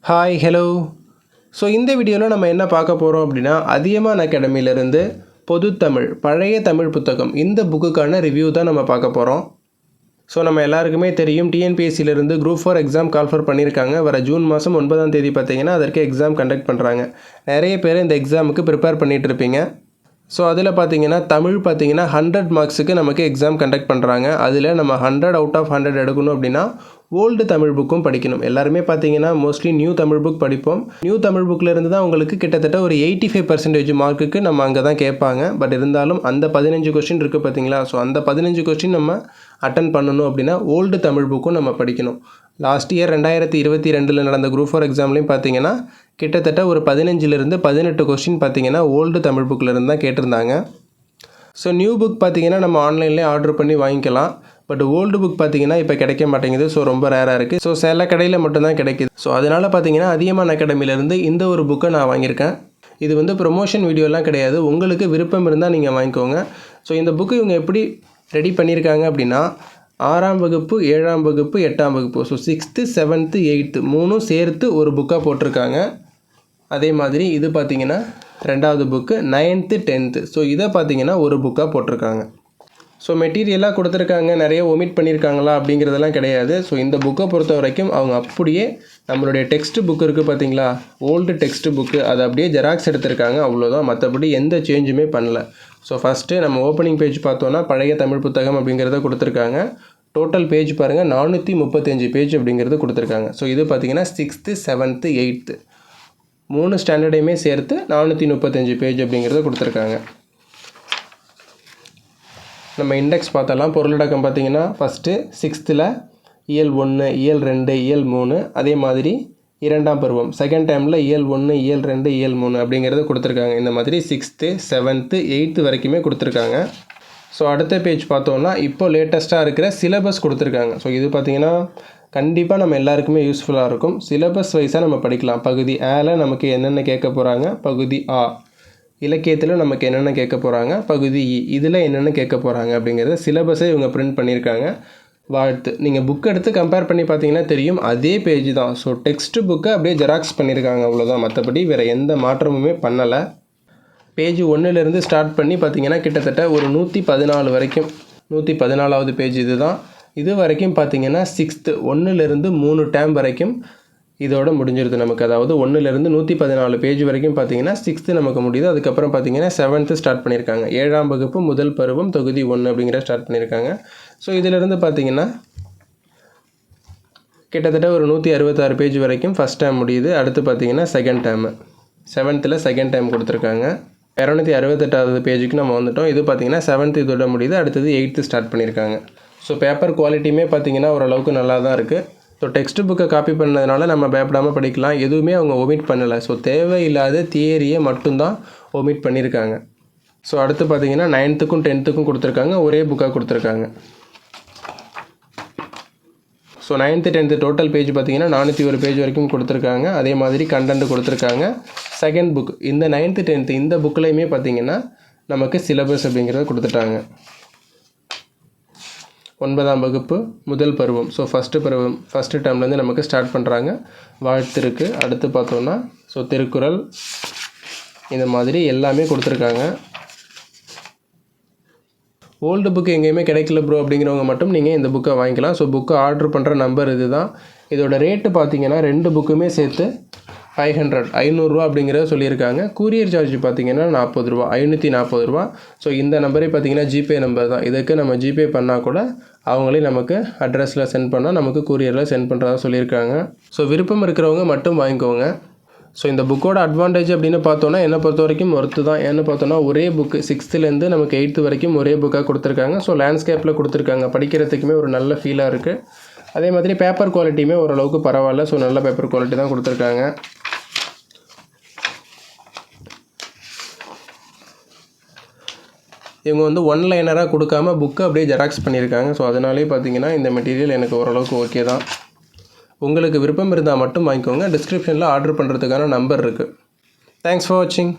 Hi hello. So இந்த வீடியோவில் நம்ம என்ன பார்க்க போகிறோம் அப்படின்னா, அதியமான் அகாடமியிலேருந்து பொதுத்தமிழ் பழைய தமிழ் புத்தகம் இந்த புக்குக்கான ரிவ்யூ தான் நம்ம பார்க்க போகிறோம். ஸோ நம்ம எல்லாருக்குமே தெரியும், டிஎன்பிஎஸ்சியிலேருந்து குரூப் 4 எக்ஸாம் கால்ஃபர் பண்ணியிருக்காங்க. வர ஜூன் மாதம் 9ஆம் தேதி பார்த்தீங்கன்னா அதற்கு எக்ஸாம் கண்டக்ட் பண்ணுறாங்க. நிறைய பேர் இந்த எக்ஸாமுக்கு ப்ரிப்பேர் பண்ணிகிட்டு இருப்பீங்க. ஸோ அதில் பார்த்தீங்கன்னா தமிழ் பார்த்தீங்கன்னா 100 மார்க்ஸுக்கு நமக்கு எக்ஸாம் கண்டக்ட் பண்ணுறாங்க. அதில் நம்ம 100 அவுட் ஆஃப் 100 எடுக்கணும் அப்படின்னா ஓல்டு தமிழ் புக்கும் படிக்கணும். எல்லாருமே பார்த்தீங்கன்னா மோஸ்ட்லி நியூ தமிழ் புக் படிப்போம். நியூ தமிழ் புக்கில் இருந்து தான் உங்களுக்கு கிட்டத்தட்ட ஒரு 85% மார்க்குக்கு நம்ம அங்கே தான் கேட்பாங்க. பட் இருந்தாலும் அந்த 15 கொஸ்டின் இருக்குது பார்த்தீங்களா, ஸோ அந்த 15 கொஸ்டின் நம்ம அட்டன் பண்ணணும் அப்படின்னா ஓல்டு தமிழ் புக்கும் நம்ம படிக்கணும். லாஸ்ட் இயர் 2022 நடந்த குரூப் 4 எக்ஸாம்லேயும் பார்த்தீங்கன்னா கிட்டத்தட்ட ஒரு 15லிருந்து 18 கொஸ்டின் பார்த்தீங்கன்னா ஓல்டு தமிழ் புக்கில் இருந்து தான் கேட்டிருந்தாங்க. ஸோ நியூ புக் பார்த்தீங்கன்னா நம்ம ஆன்லைன்லேயே ஆர்டர் பண்ணி வாங்கிக்கலாம். பட் ஓல்டு புக் பார்த்தீங்கன்னா இப்போ கிடைக்க மாட்டேங்குது. ஸோ ரொம்ப ரேராக இருக்குது. ஸோ சில கடையில் மட்டும்தான் கிடைக்கிது. ஸோ அதனால் பார்த்தீங்கன்னா அதியமான் அகாடமியிலேருந்து இந்த ஒரு புக்கை நான் வாங்கியிருக்கேன். இது வந்து ப்ரொமோஷன் வீடியோலாம் கிடையாது. உங்களுக்கு விருப்பம் இருந்தால் நீங்கள் வாங்கிக்கோங்க. ஸோ இந்த புக்கு இவங்க எப்படி ரெடி பண்ணியிருக்காங்க அப்படின்னா, 6ஆம் வகுப்பு 7ஆம் வகுப்பு 8ஆம் வகுப்பு, ஸோ 6th 7th 8th மூணும் சேர்த்து ஒரு புக்காக போட்டிருக்காங்க. அதே மாதிரி இது பார்த்திங்கன்னா 2வது புக்கு 9th 10th, ஸோ இதை பார்த்திங்கன்னா ஒரு புக்காக போட்டிருக்காங்க. ஸோ மெட்டீரியலாக கொடுத்துருக்காங்க, நிறைய ஒமிட் பண்ணியிருக்காங்களா அப்படிங்கிறதெல்லாம் கிடையாது. ஸோ இந்த புக்கை பொறுத்த வரைக்கும் அவங்க அப்படியே நம்மளுடைய டெக்ஸ்ட் புக்கு இருக்குது பார்த்தீங்களா, ஓல்டு டெக்ஸ்ட் புக்கு, அதை அப்படியே ஜெராக்ஸ் எடுத்திருக்காங்க, அவ்வளோதான். மற்றபடி எந்த சேஞ்சுமே பண்ணல. ஸோ ஃபஸ்ட்டு நம்ம ஓப்பனிங் பேஜ் பார்த்தோன்னா பழைய தமிழ் புத்தகம் அப்படிங்கிறத கொடுத்துருக்காங்க. டோட்டல் பேஜ் பாருங்கள், 435 பேஜ் அப்படிங்கிறது கொடுத்துருக்காங்க. ஸோ இது பார்த்திங்கன்னா 6th 7th 8th 3 ஸ்டாண்டர்டையுமே சேர்த்து 435 பேஜ் அப்படிங்கிறத கொடுத்துருக்காங்க. நம்ம இண்டெக்ஸ் பார்த்தலாம். பொருளடக்கம் பார்த்திங்கன்னா ஃபஸ்ட்டு 6th இயல் 1 இயல் 2 இயல் 3, அதே மாதிரி 2ஆம் பருவம் செகண்ட் டைமில் இயல் 1 இயல் 2 இயல் 3 அப்படிங்கிறத கொடுத்துருக்காங்க. இந்த மாதிரி 6th 7th 8th வரைக்குமே கொடுத்துருக்காங்க. ஸோ அடுத்த பேஜ் பார்த்தோன்னா இப்போ லேட்டஸ்ட்டாக இருக்கிற சிலபஸ் கொடுத்துருக்காங்க. ஸோ இது பார்த்திங்கன்னா கண்டிப்பாக நம்ம எல்லாருக்குமே யூஸ்ஃபுல்லாக இருக்கும். சிலபஸ் வைஸாக நம்ம படிக்கலாம். பகுதி ஏல நமக்கு என்னென்ன கேட்க போகிறாங்க, பகுதி ஆ இலக்கியத்தில் நமக்கு என்னென்ன கேட்க போகிறாங்க, பகுதி இ இதில் என்னென்ன கேட்க போகிறாங்க அப்படிங்கிறத சிலபஸை இவங்க பிரிண்ட் பண்ணியிருக்காங்க. வாழ்த்து. நீங்கள் புக் எடுத்து கம்பேர் பண்ணி பார்த்தீங்கன்னா தெரியும், அதே பேஜ் தான். ஸோ டெக்ஸ்ட் புக்கை அப்படியே ஜெராக்ஸ் பண்ணியிருக்காங்க, அவ்வளோதான். மற்றபடி வேறு எந்த மாற்றமுமே பண்ணலை. பேஜ் 1லேருந்து ஸ்டார்ட் பண்ணி பார்த்தீங்கன்னா கிட்டத்தட்ட ஒரு 114 வரைக்கும், 114வது பேஜ் இது தான். இது வரைக்கும் பார்த்தீங்கன்னா 6th 1லேருந்து 3 டேம் வரைக்கும் இதோட முடிஞ்சிருது நமக்கு. அதாவது 1லேருந்து 114 பேஜ் வரைக்கும் பார்த்தீங்கன்னா 6th நமக்கு முடியுது. அதுக்கப்புறம் பார்த்தீங்கன்னா 7th ஸ்டார்ட் பண்ணியிருக்காங்க. 7ஆம் வகுப்பு முதல் பருவம் தொகுதி 1 அப்படிங்கிற ஸ்டார்ட் பண்ணியிருக்காங்க. ஸோ இதிலிருந்து பார்த்தீங்கன்னா கிட்டத்தட்ட ஒரு 166 பேஜ் வரைக்கும் ஃபஸ்ட் டேம் முடியுது. அடுத்து பார்த்தீங்கன்னா second dam 7th second time கொடுத்துருக்காங்க. 268வது பேஜுக்கு நம்ம வந்துட்டோம். இது பார்த்திங்கன்னா 7th இதோட முடியுது. அடுத்தது 8th ஸ்டார்ட் பண்ணியிருக்காங்க. ஸோ பேப்பர் குவாலிட்டியுமே பார்த்திங்கன்னா ஓரளவுக்கு நல்லா தான் இருக்குது. ஸோ டெக்ஸ்ட் புக்கை காப்பி பண்ணதுனால நம்ம பயப்படாமல் படிக்கலாம். எதுவுமே அவங்க ஒமிட் பண்ணலை. ஸோ தேவையில்லாத தியரியை மட்டும்தான் ஒமிட் பண்ணியிருக்காங்க. ஸோ அடுத்து பார்த்திங்கன்னா 9th 10th கொடுத்துருக்காங்க, ஒரே புக்காக கொடுத்துருக்காங்க. So 9th 10th total page பார்த்திங்கன்னா 401 பேஜ் வரைக்கும் கொடுத்துருக்காங்க. அதே மாதிரி கண்டென்ட் கொடுத்துருக்காங்க. செகண்ட் புக் இந்த 9th 10th இந்த புக்லையுமே பார்த்திங்கன்னா நமக்கு சிலபஸ் அப்படிங்கிறத கொடுத்துட்டாங்க. 9ஆம் வகுப்பு முதல் பருவம், ஸோ ஃபஸ்ட்டு பருவம் ஃபஸ்ட்டு டேர்ம்லேருந்து நமக்கு ஸ்டார்ட் பண்ணுறாங்க. வாழ்த்து இருக்குது. அடுத்து பார்த்தோன்னா ஸோ திருக்குறள், இந்த மாதிரி எல்லாமே கொடுத்துருக்காங்க. ஓல்டு புக்கு எங்கேயுமே கிடைக்கல ப்ரோ அப்படிங்கிறவங்க மட்டும் நீங்கள் இந்த புக்கை வாங்கிக்கலாம். ஸோ புக்கை ஆர்டர் பண்ணுற நம்பர் இது தான். இதோட ரேட்டு பார்த்தீங்கன்னா 2 புக்குமே சேர்த்து 500 ரூபா அப்படிங்கிறத சொல்லியிருக்காங்க. கூரியர் சார்ஜ் பார்த்தீங்கன்னா 40 ரூபா, 540 ரூபா. ஸோ இந்த நம்பரே பார்த்தீங்கன்னா ஜிபே நம்பர் தான். இதுக்கு நம்ம ஜிபே பண்ணால் கூட அவங்களே நமக்கு அட்ரஸில் சென்ட் பண்ணால் நமக்கு கூரியரில் சென்ட் பண்ணுறதா சொல்லியிருக்காங்க. ஸோ விருப்பம் இருக்கிறவங்க மட்டும் வாங்கிக்கோங்க. ஸோ இந்த புக்கோட அட்வான்டேஜ் அப்படின்னு பார்த்தோன்னா என்னை பொறுத்த வரைக்கும் ஒர்த்து தான். ஏன்னு பார்த்தோன்னா ஒரே புக்கு 6thலேருந்து நமக்கு 8th வரைக்கும் ஒரே புக்காக கொடுத்துருக்காங்க. ஸோ லேண்ட்ஸ்கேப்பில் கொடுத்துருக்காங்க, படிக்கிறதுக்குமே ஒரு நல்ல ஃபீலாக இருக்குது. அதே மாதிரி பேப்பர் குவாலிட்டியுமே ஓரளவுக்கு பரவாயில்ல. ஸோ நல்ல பேப்பர் குவாலிட்டி தான் கொடுத்துருக்காங்க. இவங்க வந்து ஒன்லைனராக கொடுக்காம புக்கை அப்படியே ஜெராக்ஸ் பண்ணியிருக்காங்க. ஸோ அதனாலே பார்த்தீங்கன்னா இந்த மெட்டீரியல் எனக்கு ஓரளவுக்கு ஓகே தான். உங்களுக்கு விருப்பம் இருந்தால் மட்டும் வாங்கிக்கோங்க. டிஸ்கிரிப்ஷனில் ஆர்டர் பண்ணுறதுக்கான நம்பர் இருக்குது. தேங்க்ஸ் ஃபார் வாட்சிங்.